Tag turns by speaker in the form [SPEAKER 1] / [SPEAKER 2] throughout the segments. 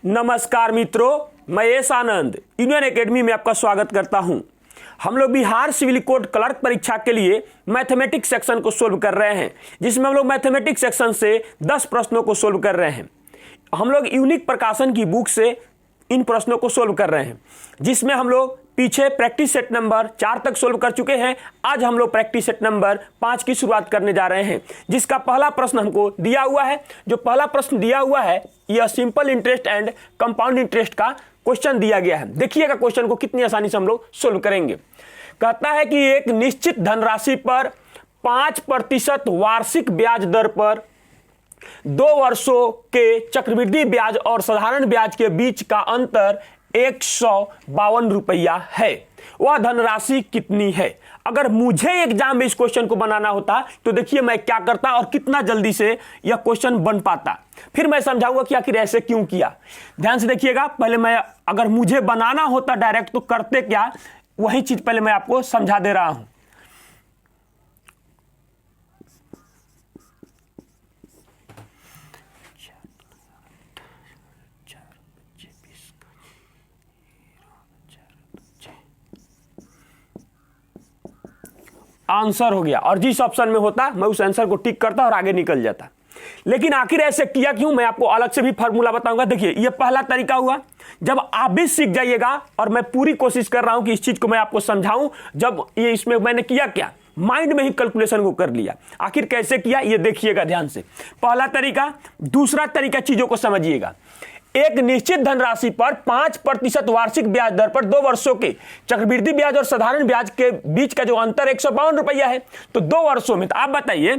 [SPEAKER 1] नमस्कार मित्रों, मैं एस आनंद यूनियन एकेडमी में आपका स्वागत करता हूं। हम लोग बिहार सिविल कोड क्लर्क परीक्षा के लिए मैथमेटिक्स सेक्शन को सोल्व कर रहे हैं, जिसमें हम लोग मैथमेटिक्स सेक्शन से 10 प्रश्नों को सोल्व कर रहे हैं। हम लोग यूनिक प्रकाशन की बुक से इन प्रश्नों को सोल्व कर रहे हैं, जिसमें हम लोग पीछे प्रैक्टिस सेट नंबर 4 तक सोल्व कर चुके हैं। आज हम लोग प्रैक्टिस सेट नंबर 5 की शुरुआत करने जा रहे हैं, जिसका पहला प्रश्न हमको दिया हुआ है। जो पहला प्रश्न दिया हुआ है यह simple interest and compound interest का क्वेश्चन दिया गया है। देखिएगा क्वेश्चन को कितनी आसानी से हम लोग सोल्व करेंगे। कहता है कि एक निश्चित धनराशि पर 5% वार्षिक ब्याज दर पर 2 वर्षों के चक्रवृद्धि ब्याज और साधारण ब्याज के बीच का अंतर 152 रुपया है। वह धनराशि कितनी है? अगर मुझे एग्जाम में इस क्वेश्चन को बनाना होता तो देखिए मैं क्या करता और कितना जल्दी से यह क्वेश्चन बन पाता। फिर मैं समझाऊंगा कि आखिर ऐसे क्यों किया। ध्यान से देखिएगा। पहले मैं अगर मुझे बनाना होता डायरेक्ट तो करते क्या, वही चीज पहले मैं आपको समझा दे रहा हूं। आंसर हो गया और जिस ऑप्शन में होता मैं उस आंसर को टिक करता और आगे निकल जाता। लेकिन आखिर ऐसे किया क्यों, मैं आपको अलग से भी फार्मूला बताऊंगा। देखिए ये पहला तरीका हुआ। जब आप भी सीख जाइएगा, और मैं पूरी कोशिश कर रहा हूं कि इस चीज को मैं आपको समझाऊं। जब ये इसमें मैंने किया क्या, माइंड में ही कैलकुलेशन को कर लिया। आखिर कैसे किया ये देखिएगा ध्यान से। पहला तरीका। दूसरा तरीका चीजों को समझिएगा। एक निश्चित धनराशि पर 5% वार्षिक ब्याज दर पर 2 वर्षों के चक्रवृद्धि ब्याज और साधारण ब्याज के बीच का जो अंतर 152 रुपया है, तो 2 वर्षों में। तो आप बताइए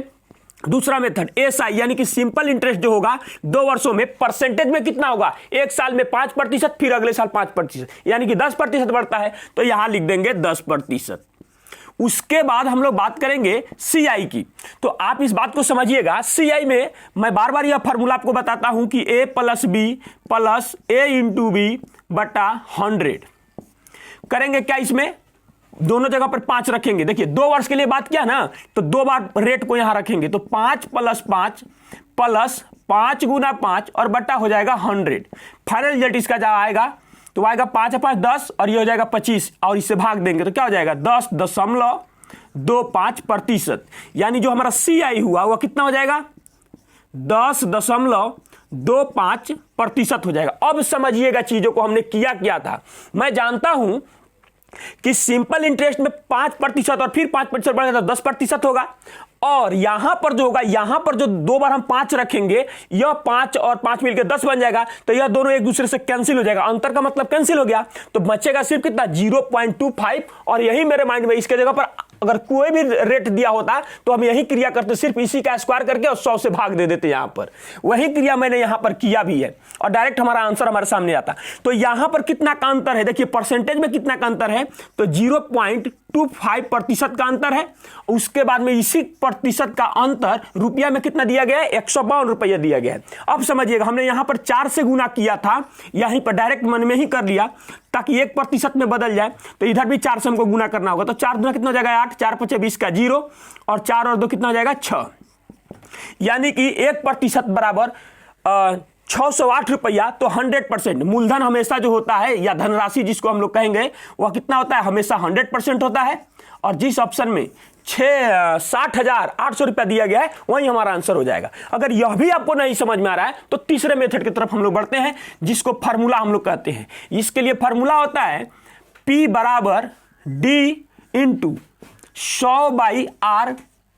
[SPEAKER 1] दूसरा मेथड एसआई यानी कि सिंपल इंटरेस्ट जो होगा 2 वर्षों में परसेंटेज में कितना होगा, एक साल में 5%, फिर अगले साल 5%, यानी कि 10% बढ़ता है, तो यहां लिख देंगे 10%। उसके बाद हम लोग बात करेंगे सीआई की। तो आप इस बात को समझिएगा। सीआई में मैं बार बार यह फार्मूला आपको बताता हूं कि a + b + a × b बटा 100 करेंगे क्या। इसमें दोनों जगह पर 5 रखेंगे। देखिए 2 वर्ष के लिए बात किया ना, तो 2 बार रेट को यहां रखेंगे, तो 5 + 5 + 5 × 5 और बटा हो जाएगा 100। फाइनल रिजल्ट इसका जब आएगा तो आएगा 5 × 5 10 और ये हो जाएगा 25 और इससे भाग देंगे तो क्या हो जाएगा 10.25%। यानी जो हमारा सीआई हुआ वह कितना हो जाएगा 10.25% हो जाएगा। अब समझिएगा चीजों को हमने किया क्या था। मैं जानता हूं कि सिंपल इंटरेस्ट में 5% और फिर 5% बढ़ेगा तो 10% होगा। और यहां पर जो होगा, यहां पर जो 2 बार हम 5 रखेंगे, यह 5 और 5 मिलकर 10 बन जाएगा, तो यह दोनों एक दूसरे से कैंसिल हो जाएगा। अंतर का मतलब कैंसिल हो गया, तो बचेगा सिर्फ कितना 0.25। और यही मेरे माइंड में इसके जगह पर अगर कोई भी रेट दिया होता तो हम यही क्रिया करते, सिर्फ इसी का स्क्वायर करके और 100 से भाग दे देते। यहां पर वही क्रिया मैंने यहां पर किया भी है और डायरेक्ट हमारा आंसर हमारे सामने आता। तो यहां पर कितना का अंतर है, देखिए परसेंटेज में कितना का अंतर है, तो 0.25% का अंतर है। उसके बाद में इसी प्रतिशत का अंतर रुपया में कितना दिया गया है, 152 रुपया दिया गया है। अब समझिएगा, हमने यहां पर 4 से गुना किया था, यहीं पर डायरेक्ट मन में ही कर लिया ताकि 1% में बदल जाए। तो इधर भी 4 से हमको गुना करना होगा, तो 4 दूना कितना हो जाएगा 8, 4 × 5 = 20 का 0 और 4 और 2 कितना हो जाएगा 6। यानी कि 1% बराबर 608 रुपया। तो 100% मूलधन हमेशा जो होता है या धनराशि जिसको हम लोग कहेंगे वह कितना होता है, हमेशा 100% होता है। और जिस ऑप्शन में 60,800 रुपया दिया गया है वही हमारा आंसर हो जाएगा। अगर यह भी आपको नहीं समझ में आ रहा है तो तीसरे मेथड की तरफ हम लोग बढ़ते हैं, जिसको फार्मूला हम लोग कहते हैं। इसके लिए फार्मूला होता है P = D × 100/R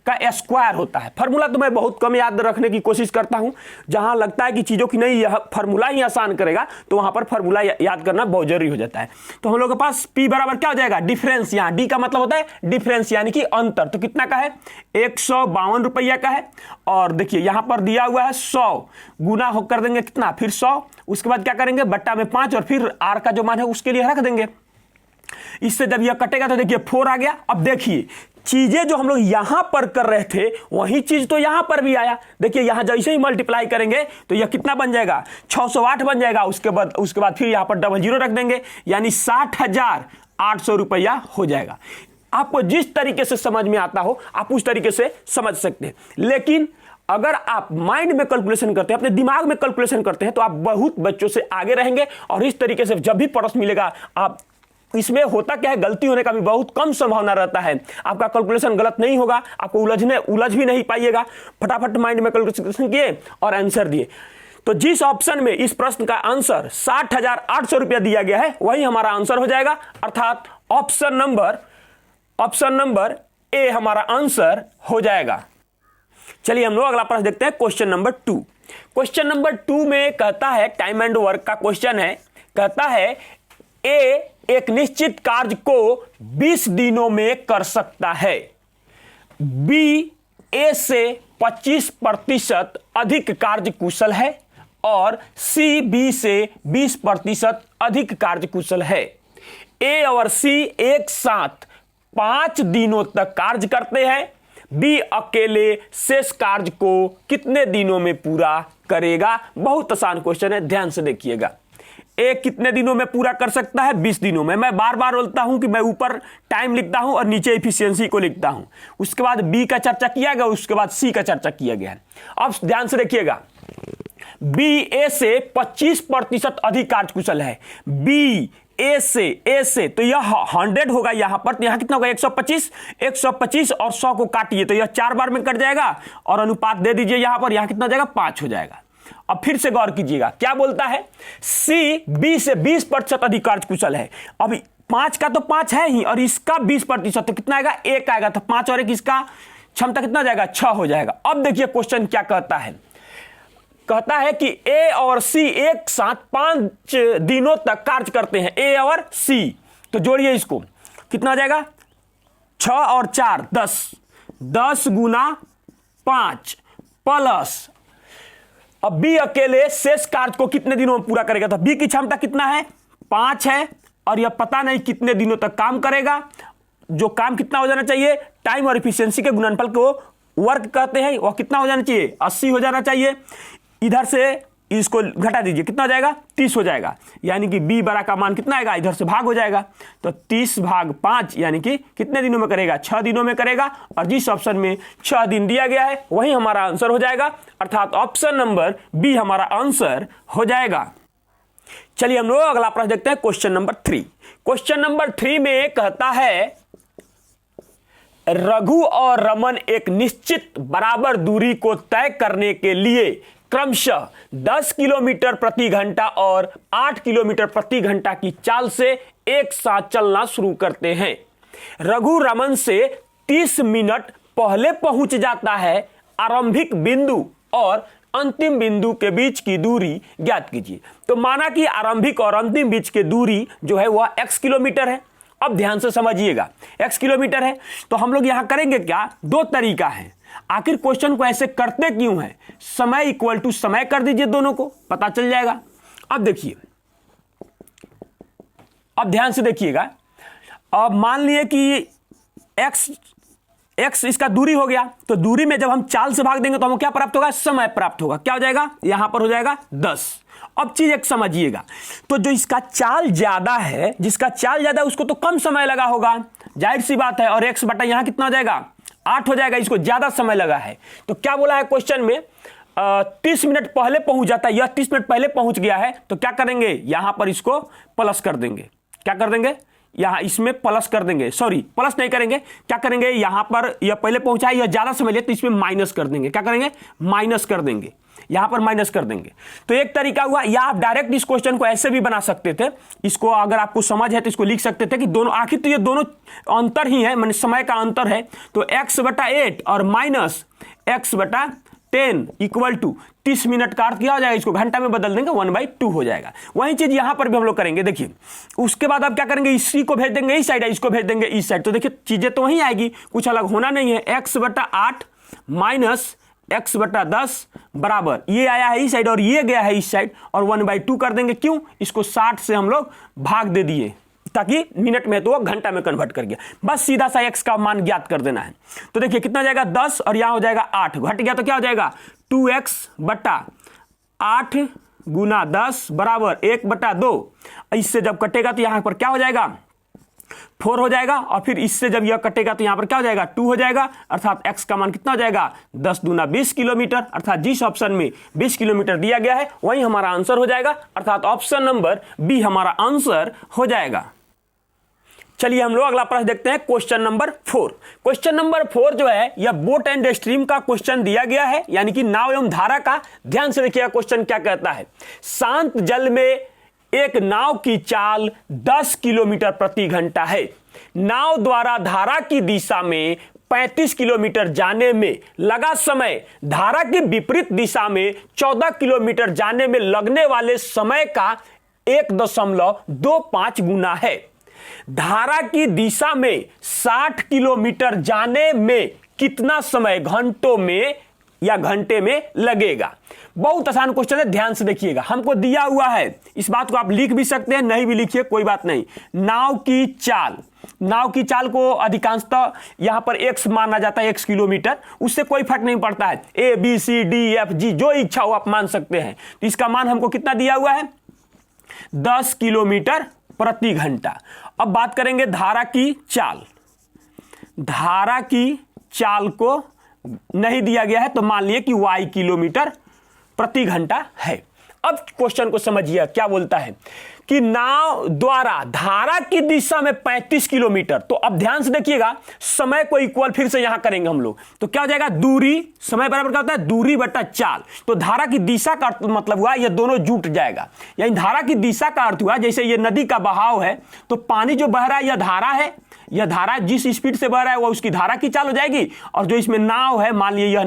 [SPEAKER 1] का स्क्वायर होता है। फार्मूला तो मैं बहुत कम याद रखने की कोशिश करता हूं। जहां लगता है कि चीजों की नहीं यह फार्मूला ही आसान करेगा, तो वहां पर फार्मूला याद करना बहुत जरूरी हो जाता है। तो हम लोग के पास P बराबर क्या हो जाएगा, डिफरेंस। यहां D का मतलब होता है डिफरेंस यानी कि अंतर। तो कितना का है, 152 रुपया का है। और देखिए यहां पर दिया हुआ है 100 गुना हो कर देंगे कितना, फिर 100, उसके बाद क्या करेंगे बट्टा में 5 और फिर R का जो मान है उसके लिए रख देंगे। इससे जब यह कटेगा तो देखिए 4 आ गया। अब देखिए चीजें जो हम लोग यहां पर कर रहे थे वही चीज तो यहां पर भी आया। देखिए यहां जैसे ही मल्टीप्लाई करेंगे तो यह कितना बन जाएगा, 608 बन जाएगा। उसके बाद फिर यहां पर डबल 0 रख देंगे, यानी 60,800 रुपया हो जाएगा। आपको जिस तरीके से समझ में आता हो आप उस तरीके से समझ सकते हैं। लेकिन अगर आप माइंड में कैलकुलेशन करते हैं, अपने दिमाग में कैलकुलेशन करते हैं, तो आप बहुत बच्चों से आगे रहेंगे। और इस तरीके से जब भी प्रश्न मिलेगा, आप इसमें होता क्या है, गलती होने का भी बहुत कम संभावना रहता है। आपका कैलकुलेशन गलत नहीं होगा, आपको उलझ भी नहीं पाइएगा। फटाफट माइंड में कैलकुलेशन किए और आंसर दिए। तो जिस ऑप्शन में इस प्रश्न का आंसर 60,800 रुपया दिया गया है, वही हमारा आंसर हो जाएगा, अर्थात ऑप्शन नंबर ए हमारा आंसर हो जाएगा। चलिए हम लोग अगला प्रश्न देखते हैं, क्वेश्चन नंबर 2। क्वेश्चन नंबर 2 में कहता है, टाइम एंड वर्क का क्वेश्चन है। कहता है ए एक निश्चित कार्य को 20 दिनों में कर सकता है, बी ए से 25% अधिक कार्य कुशल है, और सी बी से 20% अधिक कार्य कुशल है। ए और सी एक साथ 5 दिनों तक कार्य करते हैं, बी अकेले शेष कार्य को कितने दिनों में पूरा करेगा। बहुत आसान क्वेश्चन है, ध्यान से देखिएगा। ए कितने दिनों में पूरा कर सकता है, 20 दिनों में। मैं बार बार बोलता हूं कि मैं ऊपर टाइम लिखता हूं और नीचे एफिशिएंसी को लिखता हूं। उसके बाद बी का चर्चा किया गया, उसके बाद सी का चर्चा किया गया है। अब ध्यान से देखिएगा, बी ए से 25% अधिक कार्य कुशल है। बी ए से तो यह 100 होगा यहां पर, तो यहां कितना होगा 125 और 100 को काटिए तो यह 4 बार में कट जाएगा, और अनुपात दे दीजिए यहां पर, यहां कितना हो जाएगा 5 हो जाएगा। अब फिर से गौर कीजिएगा, क्या बोलता है, सी बी से 20% अधिक कार्य कुशल है। अभी 5 का तो 5 है ही, और इसका 20%, तो कितना आएगा 1 आएगा, तो 5 और 1 इसका क्षमता कितना जाएगा 6 हो जाएगा। अब देखिए क्वेश्चन क्या कहता है, कहता है कि ए और सी एक साथ 5 दिनों तक कार्य करते हैं, ए और सी। तो जोड़िए इसको, कितना आ जाएगा 6 और 4 10 गुना 5 प्लस, अब बी अकेले शेष कार्य को कितने दिनों में पूरा करेगा। तो बी की क्षमता कितना है 5 है, और यह पता नहीं कितने दिनों तक काम करेगा। जो काम कितना हो जाना चाहिए, टाइम और एफिशिएंसी के गुणनफल को वर्क कहते हैं, वह कितना हो जाना चाहिए 80 हो जाना चाहिए। इधर से इसको घटा दीजिए, कितना हो जाएगा 30 हो जाएगा, यानी कि बी बड़ा का मान कितना आएगा, इधर से भाग हो जाएगा, तो 30 भाग 5 यानी कि कितने दिनों में करेगा 6 दिनों में करेगा। और जिस ऑप्शन में 6 दिन दिया गया है वही हमारा आंसर हो जाएगा, अर्थात ऑप्शन नंबर बी हमारा आंसर हो जाएगा। चलिए हम लोग अगला प्रश्न देखते हैं, क्वेश्चन नंबर 3। क्वेश्चन नंबर 3 में कहता है, रघु और रमन एक निश्चित बराबर दूरी को तय करने के लिए क्रमशः 10 किलोमीटर प्रति घंटा और 8 किलोमीटर प्रति घंटा की चाल से एक साथ चलना शुरू करते हैं। रघु रमन से 30 मिनट पहले पहुंच जाता है। आरंभिक बिंदु और अंतिम बिंदु के बीच की दूरी ज्ञात कीजिए। तो माना कि आरंभिक और अंतिम बीच की दूरी जो है वह x किलोमीटर है। अब ध्यान से समझिएगा, x किलोमीटर है, तो हम लोग यहां करेंगे क्या, 2 तरीका है। आखिर क्वेश्चन को ऐसे करते क्यों है, समय इक्वल टू समय कर दीजिए, दोनों को पता चल जाएगा। अब देखिए, अब ध्यान से देखिएगा, अब मान लिए कि x इसका दूरी हो गया, तो दूरी में जब हम चाल से भाग देंगे तो हमें क्या प्राप्त होगा, समय प्राप्त होगा। क्या हो जाएगा, यहां पर हो जाएगा 10। अब चीज एक समझिएगा, तो जो इसका चाल ज्यादा है, जिसका चाल ज्यादा है उसको तो कम समय लगा होगा, जाहिर सी बात है, और x बटा यहां कितना हो जाएगा 8 हो जाएगा, इसको ज्यादा समय लगा है। तो क्या बोला है क्वेश्चन में, 30 मिनट पहले पहुंच जाता है, यह 30 मिनट पहले पहुंच गया है, तो क्या करेंगे यहां पर इसको प्लस कर देंगे। क्या कर देंगे, यहां इसमें प्लस कर देंगे, सॉरी प्लस नहीं करेंगे, क्या करेंगे, यहां पर यह पहले पहुंचा है, यह ज्यादा समय ले, तो इसमें माइनस कर देंगे। क्या करेंगे, माइनस कर देंगे, यहां पर माइनस कर देंगे। तो एक तरीका हुआ, या आप डायरेक्ट इस क्वेश्चन को ऐसे भी बना सकते थे, इसको अगर आपको समझ है तो इसको लिख सकते थे कि दोनों, आखिर तो ये दोनों अंतर ही है, माने समय का अंतर है, तो x/8 और minus x/10 equal to 30 minute का अर्थ क्या हो जाएगा, इसको घंटा में बदल देंगे, 1/2 हो जाएगा। वही चीज यहां पर भी हम लोग करेंगे। देखिए उसके बाद आप क्या करेंगे, इसी को भेज देंगे इस साइड, इसको भेज देंगे इस साइड, तो देखिए चीजें तो वही आएगी, कुछ अलग होना नहीं है। x/8 माइनस x/10 बराबर, ये आया है इस साइड और ये गया है इस साइड, और 1/2 कर देंगे। क्यों, इसको 60 से हम लोग भाग दे दिए, ताकि मिनट में तो घंटा में कन्वर्ट कर गया। बस सीधा सा x का मान ज्ञात कर देना है। तो देखिए कितना जाएगा 10, और यहां हो जाएगा 8, घट गया तो क्या हो जाएगा 2x/8 गुना 10 बराबर 1/2। इससे जब कटेगा तो यहां पर क्या हो जाएगा 4 हो जाएगा, और फिर इससे जब यह कटेगा तो यहां पर क्या हो जाएगा 2 हो जाएगा, अर्थात x का मान कितना हो जाएगा 10 दूना 20 किलोमीटर, अर्थात जिस ऑप्शन में 20 किलोमीटर दिया गया है वही हमारा आंसर हो जाएगा, अर्थात ऑप्शन नंबर बी हमारा आंसर हो जाएगा। चलिए हम लोग अगला प्रश्न देखते हैं, क्वेश्चन नंबर 4। क्वेश्चन नंबर 4 जो है यह बोट एंड स्ट्रीम का क्वेश्चन दिया गया है, यानी कि नाव एवं धारा का। ध्यान से देखिएगा क्वेश्चन क्या कहता है। शांत जल में एक नाव की चाल 10 किलोमीटर प्रति घंटा है। नाव द्वारा धारा की दिशा में 35 किलोमीटर जाने में लगा समय धारा की विपरीत दिशा में 14 किलोमीटर जाने में लगने वाले समय का 1.25 गुना है। धारा की दिशा में 60 किलोमीटर जाने में कितना समय घंटों में या घंटे में लगेगा। बहुत आसान क्वेश्चन है, ध्यान से देखिएगा। हमको दिया हुआ है, इस बात को आप लिख भी सकते हैं, नहीं भी लिखिए कोई बात नहीं। नाव की चाल को अधिकांशतः यहां पर x माना जाता है, x किलोमीटर, उससे कोई फर्क नहीं पड़ता है। A B C D F G जो इच्छा हो आप मान सकते हैं। तो इसका मान हमको कितना दिया हुआ है 10 किलोमीटर प्रति घंटा। अब बात करेंगे धारा की चाल। धारा की चाल को नहीं दिया गया है तो मान लिए कि y किलोमीटर प्रति घंटा है। अब क्वेश्चन को समझिए क्या बोलता है कि नाव द्वारा धारा की दिशा में 35 किलोमीटर। तो अब ध्यान से देखिएगा, समय को इक्वल फिर से यहां करेंगे हम लोग, तो क्या हो जाएगा दूरी, समय बराबर क्या होता है दूरी बटा चाल। तो धारा की दिशा का अर्थ मतलब हुआ ये दोनों जुट जाएगा, यानी धारा की दिशा का अर्थ हुआ जैसे ये नदी का बहाव है तो पानी जो बह रहा है यह धारा है, यह धारा जिस स्पीड से बह रहा है वह उसकी धारा की चाल हो जाएगी। और जो इसमें नाव है, मान लीजिए यह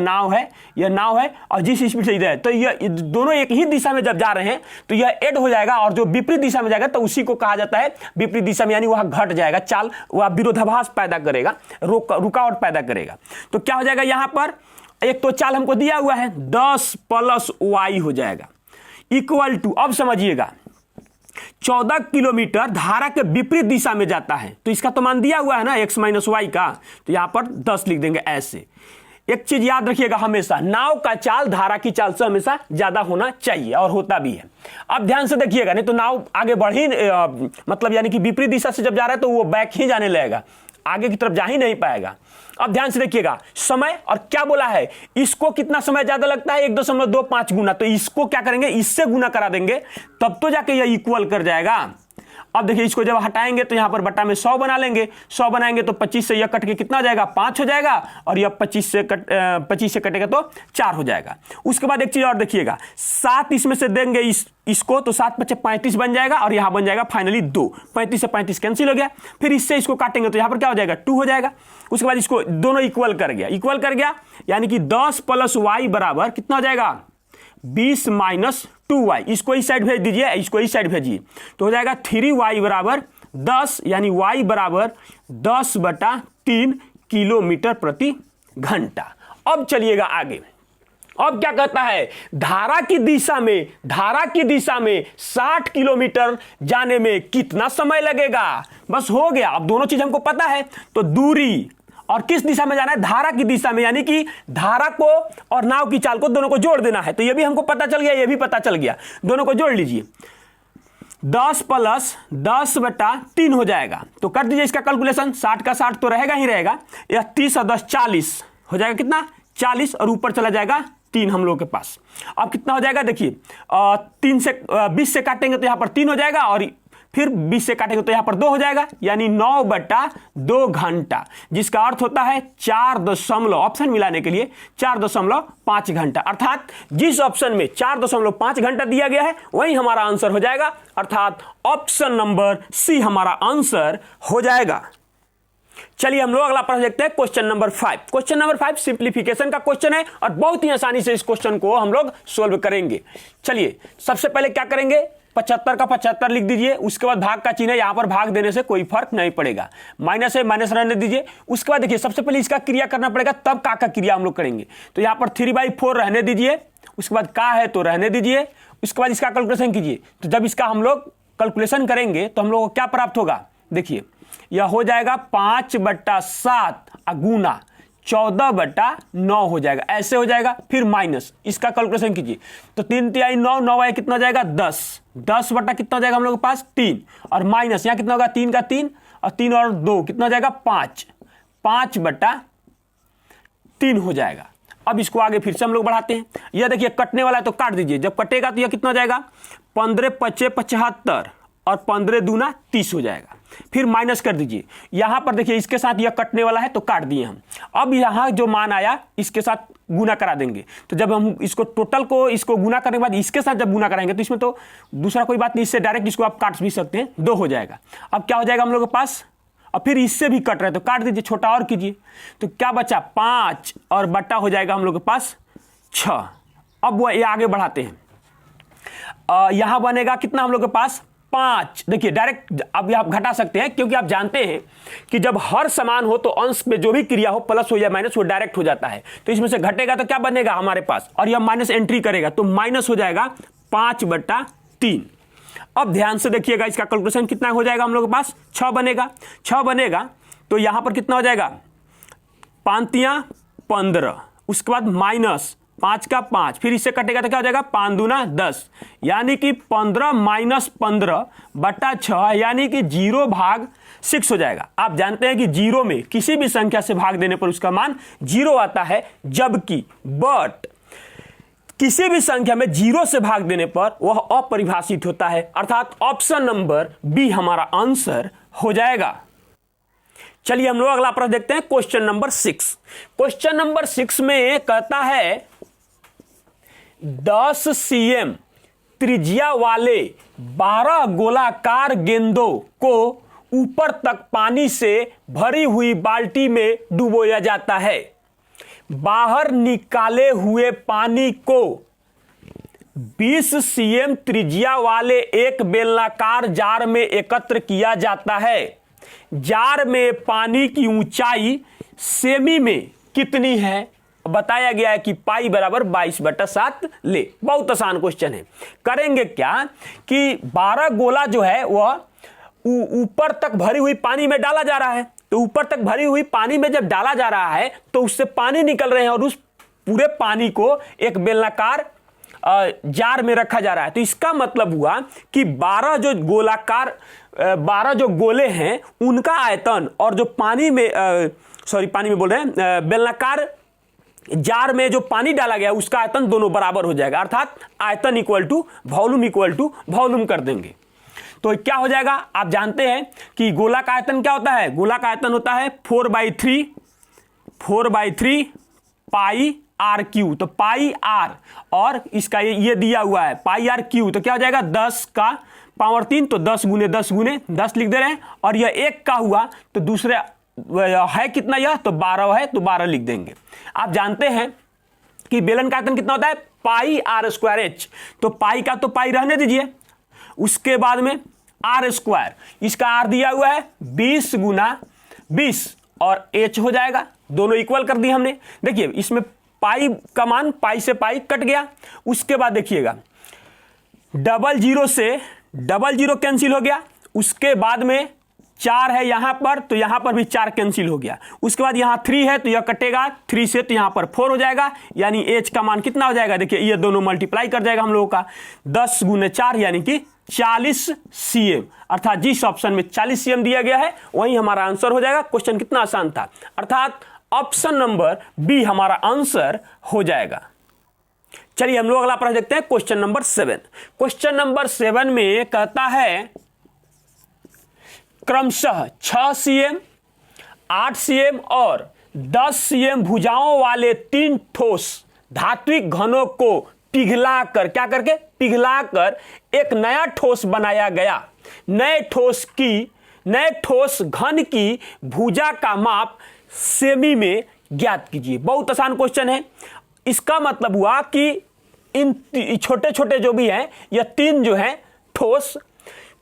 [SPEAKER 1] नाव है और जिस स्पीड से इधर है, तो यह दोनों एक ही दिशा में जब जा रहे हैं तो यह ऐड हो जाएगा, और जो विपरीत दिशा में जाएगा तो उसी को कहा जाता है विपरीत दिशा में, यानी वह घट जाएगा चाल, वह विरोधाभास पैदा करेगा, रुकावट पैदा करेगा। तो क्या हो जाएगा यहां पर, एक तो चाल हमको दिया हुआ है 10 + y हो जाएगा इक्वल टू, अब समझिएगा 14 किलोमीटर धारा के विपरीत दिशा में जाता है, तो इसका तो मान दिया हुआ है ना x - y का, तो यहां पर 10 लिख देंगे ऐसे। एक चीज याद रखिएगा, हमेशा नाव का चाल धारा की चाल से हमेशा ज्यादा होना चाहिए, और होता भी है। अब ध्यान से देखिएगा, नहीं तो नाव आगे बढ़ ही मतलब यानी कि विपरीत दिशा से जब जा रहा है तो वो बैक ही जाने लगेगा, आगे की तरफ जा ही नहीं पाएगा। अब ध्यान से देखिएगा समय, और क्या बोला है इसको कितना समय ज्यादा लगता है 1.25 गुना, तो इसको क्या करेंगे इससे गुना करा देंगे तब तो जाके यह इक्वल कर जाएगा। अब देखिए इसको जब हटाएंगे तो यहां पर बटा में 100 बना लेंगे, 100 बनाएंगे तो 25 से यह कट के कितना हो जाएगा 5 हो जाएगा, और यह 25 से कटेगा तो 4 हो जाएगा। उसके बाद एक चीज और देखिएगा, 7 इसमें से देंगे इसको तो 7 × 5 = 35 बन जाएगा, और यहां बन जाएगा फाइनली 2, 35 से 35 कैंसिल हो गया। फिर इससे इसको काटेंगे तो यहां पर क्या हो जाएगा 2 हो जाएगा। उसके बाद इसको दोनों इक्वल कर गया, यानी कि 10 + y बराबर कितना हो जाएगा 20 - 2y। इसको इस साइड भेज दीजिए, इसको इस साइड भेजिए, तो हो जाएगा 3y बराबर 10, यानी y बराबर 10/3 किलोमीटर प्रति घंटा। अब चलिएगा आगे। अब क्या कहता है, धारा की दिशा में 60 किलोमीटर जाने में कितना समय लगेगा। बस हो गया, अब दोनों चीज हमको पता है, तो दूरी और किस दिशा में जाना है धारा की दिशा में, यानी कि धारा को और नाव की चाल को दोनों को जोड़ देना है। तो ये भी हमको पता चल गया, ये भी पता चल गया, दोनों को जोड़ लीजिए। 10 + 10/3 हो जाएगा, तो कर दीजिए इसका कैलकुलेशन। 60 का 60 तो रहेगा ही रहेगा, यह 30 और 10 40 हो जाएगा, कितना 40, और ऊपर चला जाएगा 3 हम लोग के पास। अब कितना हो जाएगा देखिए, 20 से काटेंगे तो यहां पर 3 हो जाएगा, और फिर 20 से काटेंगे तो यहां पर 2 हो जाएगा, यानी 9/2 घंटा, जिसका अर्थ होता है 4 ऑप्शन मिलाने के लिए 4.5 घंटा। अर्थात जिस ऑप्शन में 4.5 घंटा दिया गया है वही हमारा आंसर हो जाएगा, अर्थात ऑप्शन नंबर सी हमारा आंसर हो जाएगा। चलिए हम लोग अगला प्रश्न देखते हैं, question number 5। Question number 5 simplification का क्वेश्चन है, और बहुत ही आसानी से इस क्वेश्चन को हम लोग सोल्व करेंगे। चलिए सबसे पहले क्या करेंगे, 75 का 75 लिख दीजिए, उसके बाद भाग का चिन्ह, यहां पर भाग देने से कोई फर्क नहीं पड़ेगा, माइनस है माइनस रहने दीजिए। उसके बाद देखिए सबसे पहले इसका क्रिया करना पड़ेगा, तब का क्रिया हम लोग करेंगे। तो यहां पर 3/4 रहने दीजिए, उसके बाद का है तो रहने दीजिए, उसके बाद इसका कैलकुलेशन कीजिए। तो जब इसका हम लोग कैलकुलेशन करेंगे तो हम लोग को क्या प्राप्त होगा, देखिए यह हो जाएगा 5/7 गुना 14/9 हो जाएगा, ऐसे हो जाएगा। फिर माइनस, इसका कैलकुलेशन कीजिए, तो 3 × 9 9 कितना हो जाएगा 10 बटा कितना हो जाएगा हम लोग के पास 3, और माइनस यहाँ कितना होगा 3 का 3, और 3 और 2 कितना हो जाएगा 5, 5/3 हो जाएगा। अब इसको आगे फिर से हम लोग बढ़ाते हैं। यह देखिए कटने वाला है तो काट दीजिए, जब कटेगा तो यह कितना हो जाएगा 15 × 5 = 75 और 15 दूना 30 हो जाएगा। फिर माइनस कर दीजिए, यहां पर देखिए इसके साथ यह कटने वाला है तो काट दिए हम। अब यहां जो मान आया इसके साथ गुना करा देंगे, तो जब हम इसको टोटल को इसको गुना करने के बाद इसके साथ जब गुना कराएंगे तो इसमें तो दूसरा कोई बात नहीं, इससे डायरेक्ट इसको आप काट भी सकते हैं, 2 हो जाएगा। अब क्या हो जाएगा हम लोग के पास, और फिर इससे भी कट रहे हैं तो काट दीजिए, छोटा और कीजिए, तो क्या बचा 5 और बट्टा हो जाएगा हम लोग के पास 6। अब वो ये आगे बढ़ाते हैं, यहां बनेगा कितना हम लोग के पास 5। देखिए डायरेक्ट अब आप घटा सकते हैं, क्योंकि आप जानते हैं कि जब हर समान हो तो अंश में जो भी क्रिया हो प्लस हो या माइनस वो डायरेक्ट हो जाता है। तो इसमें से घटेगा तो क्या बनेगा हमारे पास, और यह माइनस एंट्री करेगा तो माइनस हो जाएगा 5/3। अब ध्यान से देखिएगा इसका कैलकुलेशन कितना हो जाएगा हम लोग के पास 6 बनेगा। 6 बनेगा तो यहां पर कितना हो जाएगा 5 × 15, उसके बाद माइनस 5 का 5, फिर इससे कटेगा तो क्या हो जाएगा 5 दूना 10, यानी कि 15 - 15/6 यानी कि 0/6 हो जाएगा। आप जानते हैं कि 0 में किसी भी संख्या से भाग देने पर उसका मान 0 आता है, जबकि किसी भी संख्या में 0 से भाग देने पर वह अपरिभाषित होता है, अर्थात ऑप्शन नंबर बी हमारा आंसर हो जाएगा। चलिए हम लोग अगला प्रश्न देखते हैं, क्वेश्चन नंबर 6। क्वेश्चन नंबर 6 में कहता है 10 cm त्रिज्या वाले 12 गोलाकार गेंदों को ऊपर तक पानी से भरी हुई बाल्टी में डुबोया जाता है। बाहर निकाले हुए पानी को 20 cm त्रिज्या वाले एक बेलनाकार जार में एकत्र किया जाता है। जार में पानी की ऊंचाई सेमी में कितनी है? बताया गया है कि पाई बराबर 22/7 ले। बहुत आसान क्वेश्चन है। करेंगे क्या कि 12 गोला जो है वह ऊपर तक भरी हुई पानी में डाला जा रहा है, तो ऊपर तक भरी हुई पानी में जब डाला जा रहा है तो उससे पानी निकल रहे हैं और उस पूरे पानी को एक बेलनाकार जार में रखा जा रहा है। तो इसका मतलब हुआ कि 12 जो गोले हैं उनका आयतन और जो पानी में बेलनाकार जार में जो पानी डाला गया उसका आयतन दोनों बराबर हो जाएगा, अर्थात आयतन इक्वल टू वॉल्यूम कर देंगे। तो क्या हो जाएगा, आप जानते हैं कि गोला का आयतन क्या होता है, गोला का आयतन होता है 4/3 पाई आर क्यू। तो पाई आर और इसका ये दिया हुआ है पाई आर क्यू, तो क्या हो जाएगा 10 का पावर 3, तो 10 × 10 लिख दे रहे हैं। और यह 1 का हुआ तो दूसरे है कितना, यह तो 12 है तो 12 लिख देंगे। आप जानते हैं कि बेलन का आयतन कितना होता है पाई r² h, तो पाई का तो पाई रहने दीजिए, उसके बाद में r², इसका r दिया हुआ है 20 × 20 और h हो जाएगा, दोनों इक्वल कर दिए हमने। देखिए इसमें पाई का मान पाई से पाई कट गया। उसके बाद देखिएगा 00 से 00 कैंसिल हो गया, उसके बाद में 4 है यहां पर तो यहां पर भी 4 कैंसिल हो गया। उसके बाद यहां 3 है तो यह कटेगा 3 से, तो यहां पर 4 हो जाएगा, यानी h का मान कितना हो जाएगा, देखिए ये दोनों मल्टीप्लाई कर जाएगा हम लोगों का 10 × 4 यानी कि 40 cm, अर्थात जिस ऑप्शन में 40 cm दिया गया है वही हमारा आंसर हो जाएगा। क्वेश्चन कितना आसान था, अर्थात ऑप्शन नंबर बी हमारा आंसर हो जाएगा। चलिए हम लोग अगला प्रश्न देखते हैं, क्वेश्चन नंबर 7। क्वेश्चन नंबर 7 में कहता है क्रमशः 6 cm, 8 cm और 10 cm भुजाओं वाले 3 ठोस धात्विक घनों को पिघलाकर, क्या करके पिघलाकर एक नया ठोस बनाया गया। नए ठोस घन की भुजा का माप सेमी में ज्ञात कीजिए। बहुत आसान क्वेश्चन है। इसका मतलब हुआ कि इन छोटे छोटे जो भी हैं या 3 जो हैं ठोस,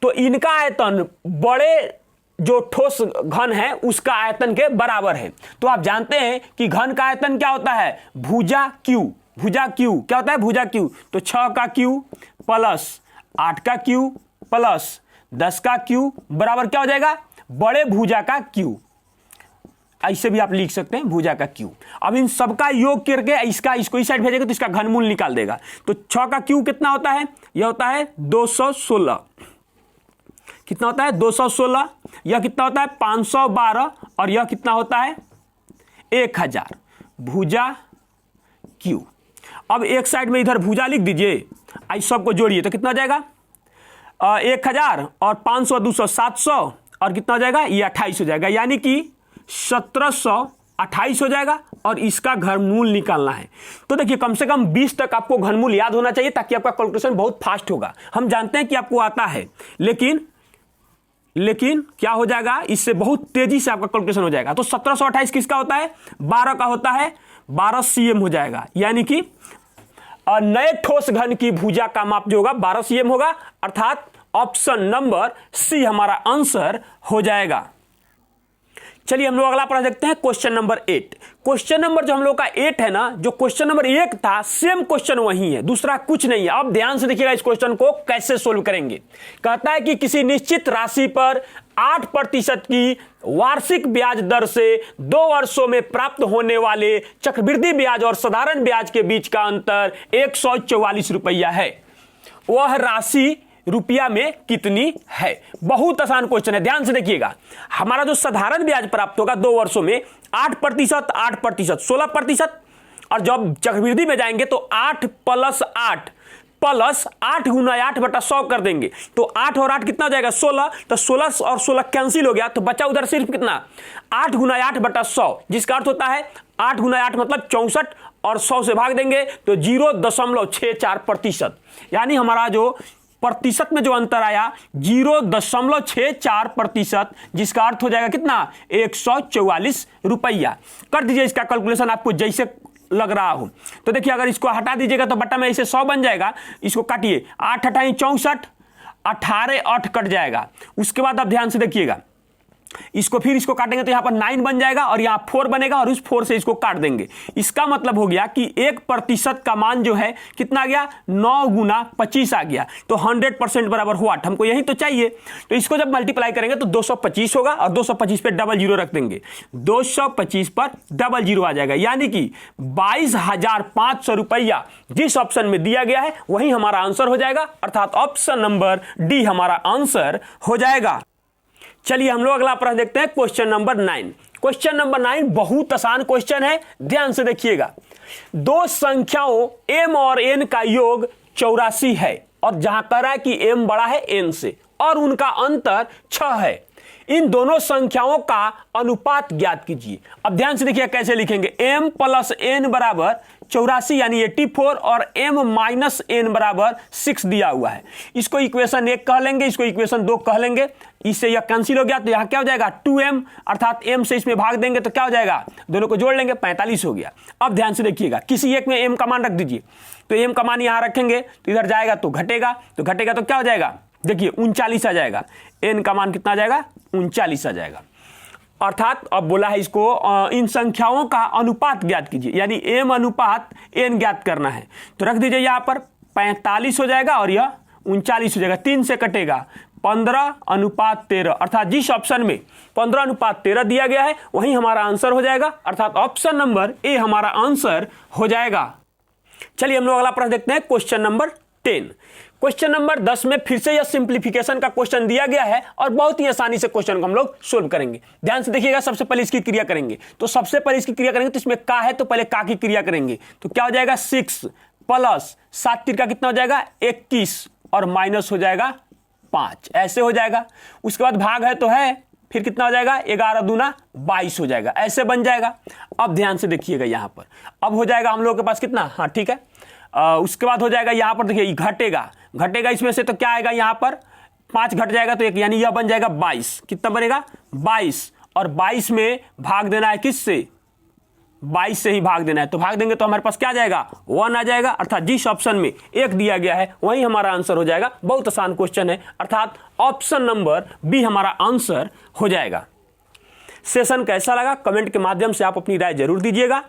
[SPEAKER 1] तो इनका आयतन बड़े जो ठोस घन है उसका आयतन के बराबर है। तो आप जानते हैं कि घन का आयतन क्या होता है, भुजा क्यू क्या होता है, भुजा क्यू। तो 6 का क्यू प्लस 8 का क्यू प्लस 10 का क्यू बराबर क्या हो जाएगा, बड़े भुजा का क्यू। ऐसे भी आप लिख सकते हैं भुजा का क्यू। अब इन सबका योग करके इसको इस साइड भेजेगा तो इसका घनमूल निकाल देगा। तो 6 का क्यू कितना होता है, यह होता है 216। कितना होता है 216 यह कितना होता है 512 और यह कितना होता है 1000 भुजा क्यू। अब एक साइड में इधर भुजा लिख दीजिए, आई सबको जोड़िए तो कितना हो जाएगा 1000 और 500 200 700 और कितना हो जाएगा ये 28 हो जाएगा, यानी कि 1728 हो जाएगा और इसका घनमूल निकालना है। तो देखिए कम से कम 20 तक आपको घनमूल याद होना चाहिए ताकि आपका कैलकुलेशन बहुत फास्ट होगा। हम जानते हैं कि आपको आता है, लेकिन क्या हो जाएगा, इससे बहुत तेजी से आपका कैलकुलेशन हो जाएगा। तो 1728 किसका होता है 12 का होता है, 12 cm हो जाएगा, यानी कि नए ठोस घन की भुजा का माप जो होगा 12 cm होगा, अर्थात ऑप्शन नंबर सी हमारा आंसर हो जाएगा। चलिए हम लोग अगला प्रश्न देखते हैं, क्वेश्चन नंबर 8। क्वेश्चन नंबर जो हम लोग का 8 है ना, जो क्वेश्चन नंबर 1 था सेम क्वेश्चन वही है, दूसरा कुछ नहीं है। अब ध्यान से देखिएगा इस क्वेश्चन को कैसे सोल्व करेंगे। कहता है कि किसी निश्चित राशि पर 8% की वार्षिक ब्याज दर से 2 वर्षों में प्राप्त होने वाले चक्रवृद्धि ब्याज और साधारण ब्याज के बीच का अंतर 144 रुपया है, वह राशि रुपया में कितनी है। बहुत आसान क्वेश्चन है, ध्यान से देखिएगा। हमारा जो साधारण ब्याज प्राप्त होगा 2 वर्षों में 8%, 8%, 16%, और जब चक्रवृद्धि में जाएंगे तो 8 + 8 + 8 × 8/100 कर देंगे, तो 8 और 8 कितना हो जाएगा 16, तो 16 और 16 कैंसिल हो गया, तो बचा उधर सिर्फ कितना 8 × 8/100, जिसका अर्थ होता है 8 × 8 मतलब 64 और 100 से भाग देंगे तो 0.64%, यानी हमारा जो प्रतिशत में जो अंतर आया 0.64%, जिसका अर्थ हो जाएगा कितना 144 रुपया। कर दीजिए इसका कैलकुलेशन आपको जैसे लग रहा हो। तो देखिए अगर इसको हटा दीजिएगा तो बट्टा में ऐसे 100 बन जाएगा, इसको काटिए 8 × 8 = 64, 18 8 कट जाएगा। उसके बाद आप ध्यान से देखिएगा, इसको फिर इसको काटेंगे तो यहां पर 9 बन जाएगा और यहां 4 बनेगा और उस 4 से इसको काट देंगे। इसका मतलब हो गया कि 1% का मान जो है कितना आ गया 9 × 25 आ गया, तो 100% बराबर हुआ। हमको यही तो चाहिए, तो इसको जब मल्टीप्लाई करेंगे तो 225 होगा और 225 पे 00 रख देंगे, 225 पर 00 आ जाएगा, यानी कि 22,500 रुपया जिस ऑप्शन में दिया गया है वही हमारा आंसर हो जाएगा, अर्थात ऑप्शन नंबर डी हमारा आंसर हो जाएगा। चलिए हम लोग अगला प्रश्न देखते हैं, क्वेश्चन नंबर 9। क्वेश्चन नंबर 9 बहुत आसान क्वेश्चन है, ध्यान से देखिएगा। 2 संख्याओं m और n का योग 84 है और जहां कह रहा है कि m बड़ा है n से और उनका अंतर 6 है। इन दोनों संख्याओं का अनुपात ज्ञात कीजिए। अब ध्यान से देखिए कैसे लिखेंगे, m + n बराबर 84 यानी 84 और m - n बराबर 6 दिया हुआ है। इसको इक्वेशन 1 कह लेंगे, इसको इक्वेशन 2 कह लेंगे, इससे यह कैंसिल हो गया तो यहां क्या हो जाएगा 2m, अर्थात m से इसमें भाग देंगे तो क्या हो जाएगा, दोनों को जोड़ लेंगे 45 हो गया। अब ध्यान से देखिएगा, किसी एक में m का मान रख दीजिए, तो m का मान यहां रखेंगे तो इधर जाएगा तो घटेगा, तो क्या हो जाएगा, देखिए 39 आ जाएगा, n का मान कितना आ जाएगा 39 आ जाएगा। अर्थात अब बोला है इसको इन संख्याओं का अनुपात ज्ञात कीजिए, यानी m अनुपात n ज्ञात करना है। तो रख दीजिए यहां पर 45 हो जाएगा और यह 39 हो जाएगा, 3 से कटेगा 15:13, अर्थात जिस ऑप्शन में 15:13 दिया गया है वही हमारा आंसर हो जाएगा, अर्थात ऑप्शन नंबर ए हमारा आंसर हो जाएगा। चलिए हम लोग अगला प्रश्न देखते हैं, क्वेश्चन नंबर 10। क्वेश्चन नंबर 10 में फिर से यह सिंप्लीफिकेशन का क्वेश्चन दिया गया है और बहुत ही आसानी से क्वेश्चन को हम लोग सोल्व करेंगे। ध्यान से देखिएगा, सबसे पहले इसकी क्रिया करेंगे, तो सबसे पहले इसकी क्रिया करेंगे तो इसमें का है तो पहले का की क्रिया करेंगे, तो क्या हो जाएगा 6 + 7 तिरका कितना हो जाएगा 21 और माइनस हो जाएगा 5, ऐसे हो जाएगा। उसके बाद भाग है तो है, फिर कितना हो जाएगा 11 दूना 22 हो जाएगा, ऐसे बन जाएगा। अब ध्यान से देखिएगा यहां पर, अब हो जाएगा हम लोगों के पास कितना, हाँ ठीक है। उसके बाद हो जाएगा यहां पर देखिए घटेगा इसमें से, तो क्या आएगा यहां पर 5 घट जाएगा तो 1, यानी यह बन जाएगा 22, कितना बनेगा 22, और 22 में भाग देना है किससे, 22 से ही भाग देना है, तो भाग देंगे तो हमारे पास क्या आ जाएगा 1 आ जाएगा, अर्थात जिस ऑप्शन में 1 दिया गया है वही हमारा आंसर हो जाएगा। बहुत आसान क्वेश्चन है, अर्थात ऑप्शन नंबर बी हमारा आंसर हो जाएगा। सेशन कैसा लगा कमेंट के माध्यम से आप अपनी राय जरूर दीजिएगा।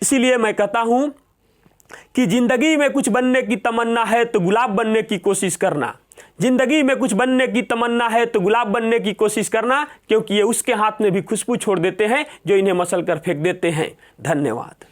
[SPEAKER 1] इसीलिए मैं कहता हूं कि जिंदगी में कुछ बनने की तमन्ना है तो गुलाब बनने की कोशिश करना, जिंदगी में कुछ बनने की तमन्ना है तो गुलाब बनने की कोशिश करना, क्योंकि ये उसके हाथ में भी खुशबू छोड़ देते हैं जो इन्हें मसल कर फेंक देते हैं। धन्यवाद।